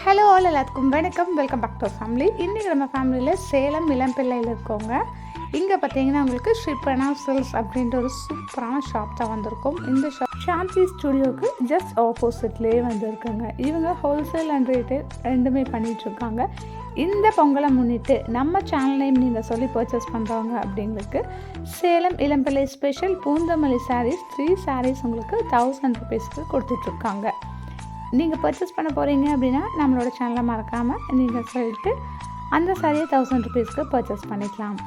Hello all எல்லாத்துக்கும் வணக்கம். Welcome back to family. இன்றைக்கி நம்ம ஃபேமிலியில் சேலம் இளம்பிள்ளையில் இருக்கோங்க. இங்கே பார்த்தீங்கன்னா உங்களுக்கு ஸ்ரீ பிரணாவ் சில்க்ஸ் அப்படின்ற ஒரு சூப்பரான ஷாப் தான் வந்திருக்கும். இந்த ஷாப் சாந்தி ஸ்டுடியோவுக்கு ஜஸ்ட் ஆப்போசிட்லேயே வந்துருக்குங்க. இவங்க ஹோல்சேல் அண்ட் ரீட்டைல் ரெண்டுமே பண்ணிகிட்ருக்காங்க. இந்த பொங்கலை முன்னிட்டு நம்ம சேனல் நேம் நீங்கள் சொல்லி பர்ச்சேஸ் பண்ணுறவங்க அப்படிங்களுக்கு சேலம் இளம்பிள்ளை ஸ்பெஷல் பூந்தமல்லி சாரீஸ் 3 சாரீஸ் உங்களுக்கு 1000 ருபீஸ்க்கு கொடுத்துட்ருக்காங்க. நீங்கள் பர்ச்சேஸ் பண்ண போகிறீங்க அப்படின்னா நம்மளோட சேனலை மறக்காமல் நீங்கள் சொல்லிட்டு அந்த சாரியை 1000 ருபீஸ்க்கு பர்ச்சேஸ் பண்ணிக்கலாம்.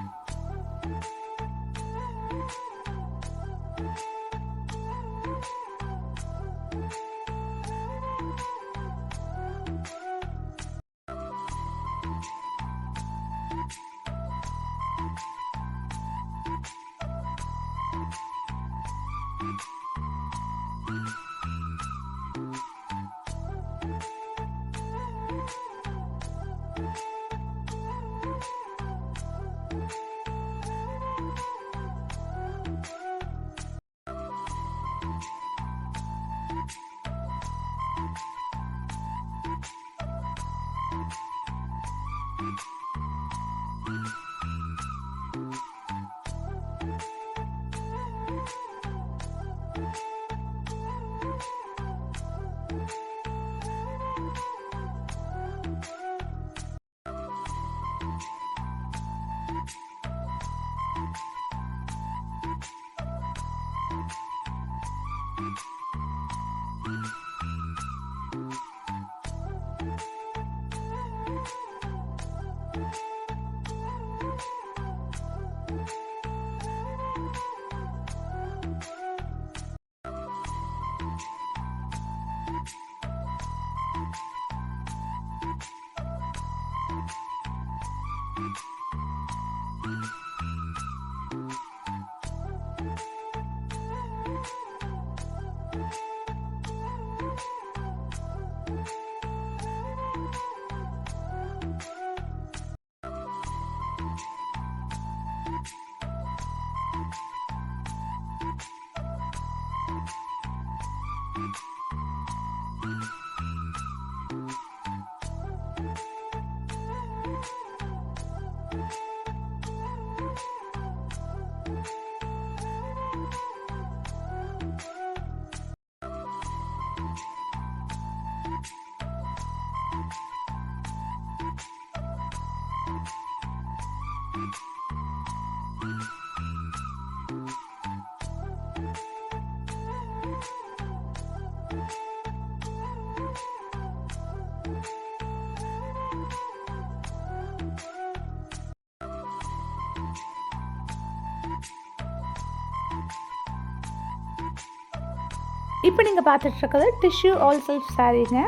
இப்போ நீங்கள் பார்த்துட்ருக்கிறது டிஷ்யூ ஆல் செல்ஃப் சாரீங்க.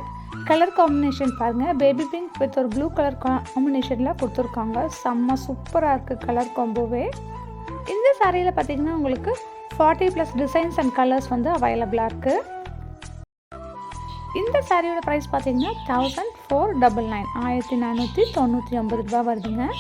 கலர் காம்பினேஷன் பாருங்கள். பேபி பிங்க் வித் ஒரு ப்ளூ கலர் காம்பினேஷனில் கொடுத்துருக்காங்க. செம்ம சூப்பராக இருக்குது கலர் காம்போவே. இந்த சாரியில் பார்த்தீங்கன்னா உங்களுக்கு 40+ டிசைன்ஸ் அண்ட் கலர்ஸ் வந்து அவைலபிளாக இருக்குது. இந்த சாரியோட ப்ரைஸ் பார்த்தீங்கன்னா 1499 1499 ரூபா வருதுங்க.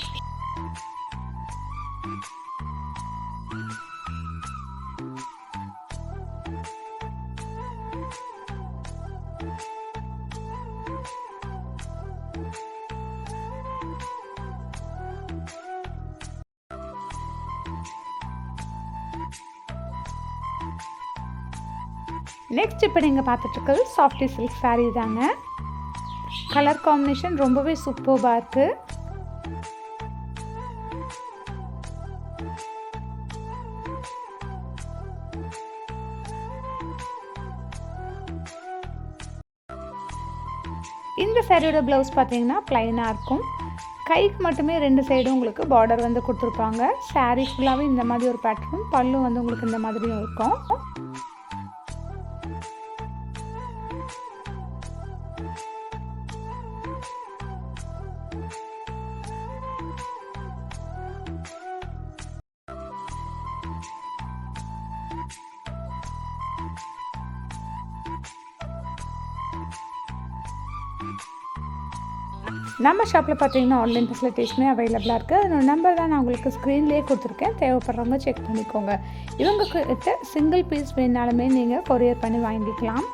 நெக்ஸ்ட் இப்போ நீங்கள் பார்த்துட்ருக்கிறது சாஃப்டி சில்க் சாரீ தாங்க. கலர் காம்பினேஷன் ரொம்பவே சூப்பராக இருக்குது. இந்த சாரியோட ப்ளவுஸ் பார்த்தீங்கன்னா ப்ளைனாக இருக்கும். கைக்கு மட்டுமே 2 சைடும் உங்களுக்கு பார்டர் வந்து கொடுத்துருப்பாங்க. சாரீ ஃபுல்லாகவே இந்த மாதிரி ஒரு பேட்டர்னும், பல்லு வந்து உங்களுக்கு இந்த மாதிரியும் இருக்கும். நம்ம ஷாப்பில் பார்த்தீங்கன்னா ஆன்லைன் ஃபெசிலிட்டிஸுமே அவைலபிளாக இருக்குது. அதோட நம்பர் தான் நான் உங்களுக்கு ஸ்க்ரீன்லேயே கொடுத்துருக்கேன். தேவைப்படுறவங்க செக் பண்ணிக்கோங்க. இவங்க கிட்ட சிங்கிள் பீஸ் வேணாலுமே நீங்கள் கொரியர் பண்ணி வாங்கிக்கலாம்.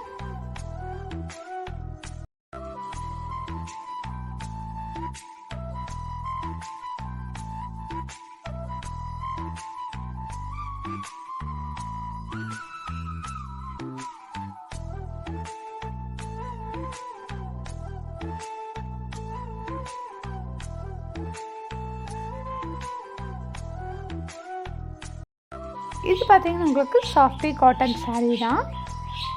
இது பார்த்தீங்கன்னா உங்களுக்கு சாஃப்டி காட்டன் saree தான்.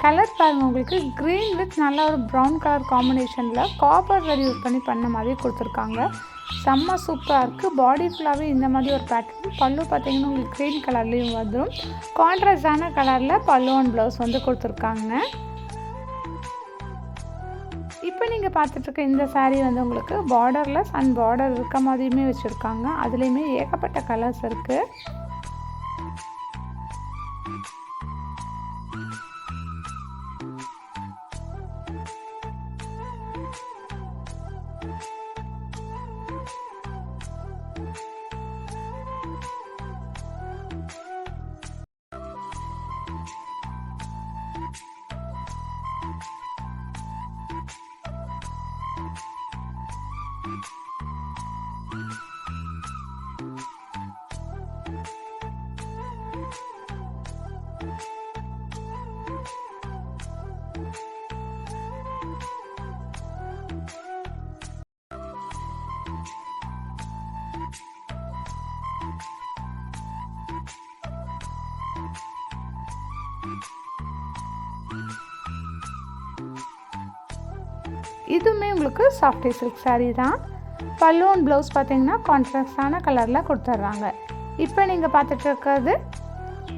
கலர் பாருங்கள், உங்களுக்கு க்ரீன் வித் நல்ல ஒரு ப்ரௌன் கலர் காம்பினேஷனில் காப்பர் ரெடி யூஸ் பண்ணி பண்ண மாதிரி கொடுத்துருக்காங்க. செம்ம சூப்பராக இருக்குது. பாடி ஃபுல்லாகவே இந்த மாதிரி ஒரு பேட்டர்ன். பல்லு பார்த்தீங்கன்னா உங்களுக்கு க்ரீன் கலர்லேயும் வந்துடும். கான்ட்ராஸ்டான கலரில் பல்லு அண்ட் ப்ளவுஸ் வந்து கொடுத்துருக்காங்க. இப்போ நீங்கள் பார்த்துட்ருக்க இந்த saree வந்து உங்களுக்கு பார்டர்லெஸ் அண்ட் பார்டர் இருக்க மாதிரியுமே வச்சுருக்காங்க. அதுலேயுமே ஏகப்பட்ட கலர்ஸ் இருக்குது. இதுவுமே உங்களுக்கு சாஃப்டி சில்க் saree தான். பல்லு அண்ட் ப்ளவுஸ் பார்த்தீங்கன்னா கான்ட்ராஸ்டான கலரில் கொடுத்துட்றாங்க. இப்போ நீங்கள் பார்த்துட்டு இருக்கிறது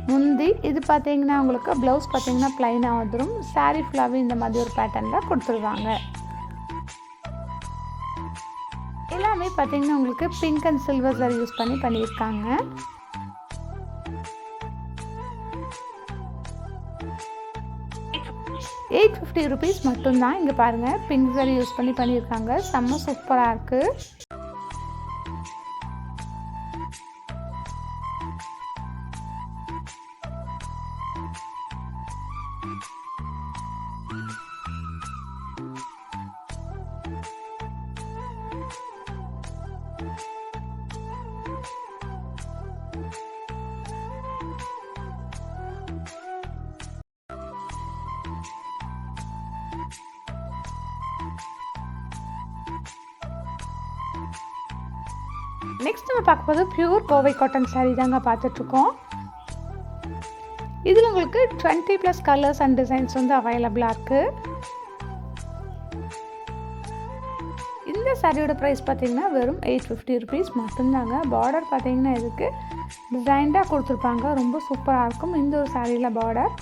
முந்தி. இது பார்த்தீங்கன்னா உங்களுக்கு ப்ளவுஸ் பார்த்தீங்கன்னா ப்ளைனாக வந்துடும். saree ஃபுல்லாகவே இந்த மாதிரி ஒரு பேட்டர்னில் கொடுத்துருவாங்க. எல்லாமே பார்த்தீங்கன்னா உங்களுக்கு pink and silver saree use பண்ணி பண்ணியிருக்காங்க. ₹850 மட்டும்தான். இங்கே பாருங்கள், பிங்க் saree யூஸ் பண்ணி பண்ணியிருக்காங்க. செம்ம சூப்பராக இருக்குது. நெக்ஸ்ட் நம்ம பார்க்க போது பியூர் கோவை காட்டன் saree தாங்க பார்த்துட்ருக்கோம். இதில் உங்களுக்கு 20+ கலர்ஸ் அண்ட் டிசைன்ஸ் வந்து அவைலபிளாக இருக்குது. இந்த சாரியோட ப்ரைஸ் பார்த்தீங்கன்னா வெறும் ₹850 மட்டும்தாங்க. பார்டர் பார்த்தீங்கன்னா இதுக்கு டிசைன்டாக கொடுத்துருப்பாங்க. ரொம்ப சூப்பராக இருக்கும் இந்த ஒரு சாரியில் பார்டர்.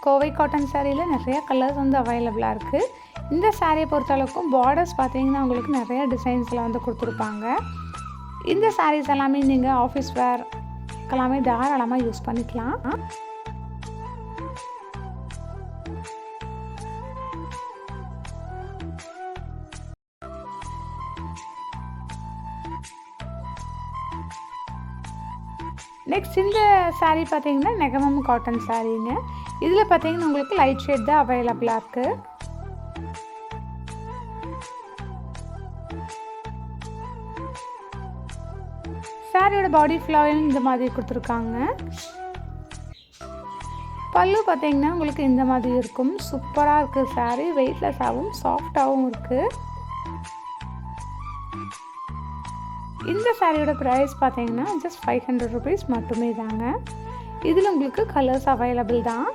கோவை காட்டன் சாரியில் நிறைய கலர்ஸ் வந்து அவைலபிளாக இருக்குது. இந்த சாரியை பொறுத்தளவுக்கும் பார்டர்ஸ் பார்த்தீங்கன்னா உங்களுக்கு நிறைய டிசைன்ஸில் வந்து கொடுத்துருப்பாங்க. இந்த சாரீஸ் எல்லாமே நீங்கள் ஆஃபீஸ் வேர்க்கெல்லாமே தாராளமாக யூஸ் பண்ணிக்கலாம். நெக்ஸ்ட் இந்த சாரீ பார்த்தீங்கன்னா நெகமம் காட்டன் சாரீங்க. இதில் பார்த்தீங்கன்னா உங்களுக்கு லைட் ஷேட் தான் அவைலபிளாக இருக்குது. சாரியோட பாடி ஃபுல்லாகவும் இந்த மாதிரி கொடுத்துருக்காங்க. பல்லு பார்த்தீங்கன்னா உங்களுக்கு இந்த மாதிரி இருக்கும். சூப்பராக இருக்குது சாரீ. வெயிட்லெஸ்ஸாகவும் சாஃப்டாகவும் இருக்குது. இந்த சாரியோட ப்ரைஸ் பார்த்தீங்கன்னா ஜஸ்ட் ₹500 மட்டுமே தாங்க. இதில் உங்களுக்கு கலர்ஸ் அவைலபிள் தான்.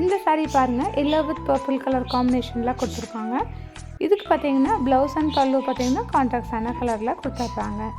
இந்த சாரீ பாருங்கள், எல்லோ வித் பர்பிள் கலர் காம்பினேஷனில் கொடுத்துருக்காங்க. இதுக்கு பார்த்தீங்கன்னா ப்ளவுஸ் அண்ட் பல்லு பார்த்தீங்கன்னா கான்ட்ராஸ்டான கலரில் கொடுத்துட்றாங்க.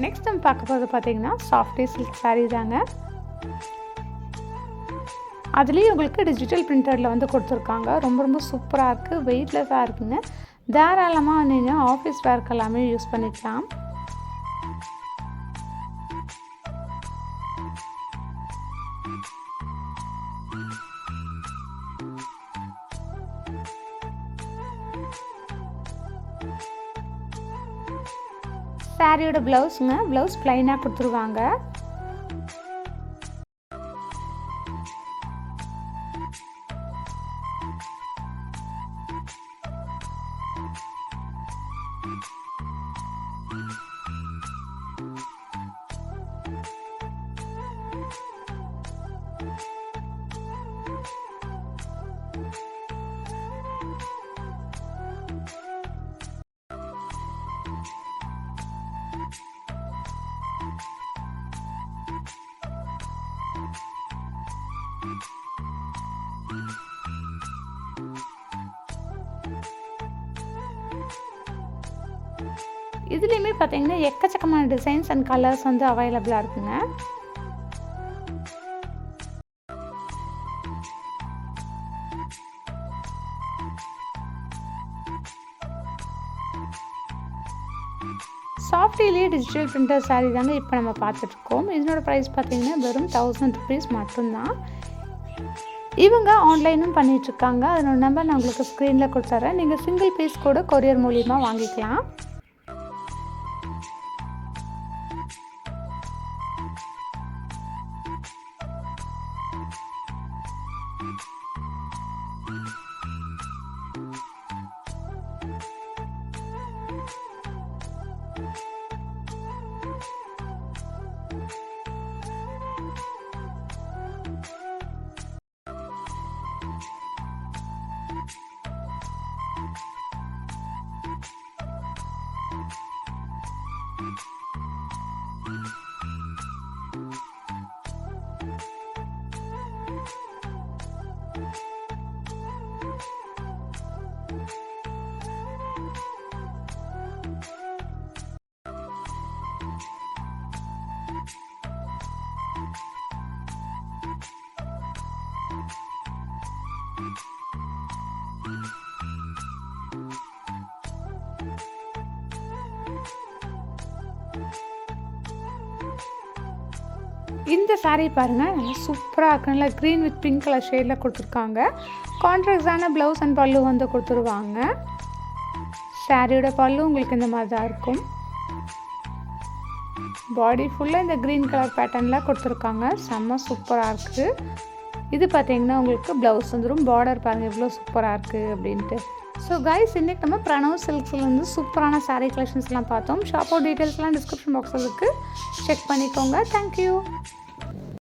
நெக்ஸ்ட் நம்ம பார்க்க போகிறது பார்த்தீங்கன்னா சாஃப்டி சில்க் சாரீ தாங்க. அதுலேயும் உங்களுக்கு டிஜிட்டல் பிரிண்டரில் வந்து கொடுத்துருக்காங்க. ரொம்ப ரொம்ப சூப்பராக இருக்குது, வெயிட்லெஸ்ஸாக இருக்குங்க. தாராளமாக நீங்கள் ஆஃபீஸ் வேர்க்கு எல்லாமே யூஸ் பண்ணிக்கலாம். சாரியோட ப்ளவுஸுங்க, ப்ளவுஸ் ப்ளைனாக கொடுத்துருவாங்க. இதுலேயுமே பார்த்தீங்கன்னா எக்கச்சக்கமான டிசைன்ஸ் அண்ட் கலர்ஸ் வந்து அவைலபிளாக இருக்குங்க. சாஃப்டிலேயே டிஜிட்டல் பிரிண்டர் சாரீ தாங்க இப்போ நம்ம பார்த்துட்ருக்கோம். இதனோட ப்ரைஸ் பார்த்தீங்கன்னா வெறும் 1000 rupees மட்டும்தான். இவங்க ஆன்லைனும் பண்ணிகிட்ருக்காங்க. அதனோட நம்பர் நான் உங்களுக்கு ஸ்க்ரீனில் கொடுத்துட்றேன். நீங்கள் சிங்கிள் பீஸ் கூட கொரியர் மூலியமாக வாங்கிக்கலாம். இந்த சாரீ பாருங்கள், நல்லா சூப்பராக இருக்கு. நல்லா க்ரீன் வித் பிங்க் கலர் ஷேடில் கொடுத்துருக்காங்க. கான்ட்ராஸ்டான ப்ளவுஸ் அண்ட் பல்லு வந்து கொடுத்துருவாங்க. சாரியோட பல்லு உங்களுக்கு இந்த மாதிரி தான் இருக்கும். பாடி ஃபுல்லாக இந்த க்ரீன் கலர் பேட்டர்னில் கொடுத்துருக்காங்க. செம்ம சூப்பராக இருக்குது. இது பார்த்தீங்கன்னா உங்களுக்கு ப்ளவுஸ் வந்துடும். பார்டர் பாருங்கள் எவ்வளோ சூப்பராக இருக்குது அப்படின்ட்டு. ஸோ கைஸ், இன்றைக்கி நம்ம பிரணவ் சில்க்ஸில் வந்து சூப்பரான சாரீ கலெக்ஷன்ஸ்லாம் பார்த்தோம். ஷாப்போட டீட்டெயில்ஸ்லாம் டிஸ்கிரிப்ஷன் பாக்ஸில் இருக்குது, செக் பண்ணிக்கோங்க. தேங்க்யூ.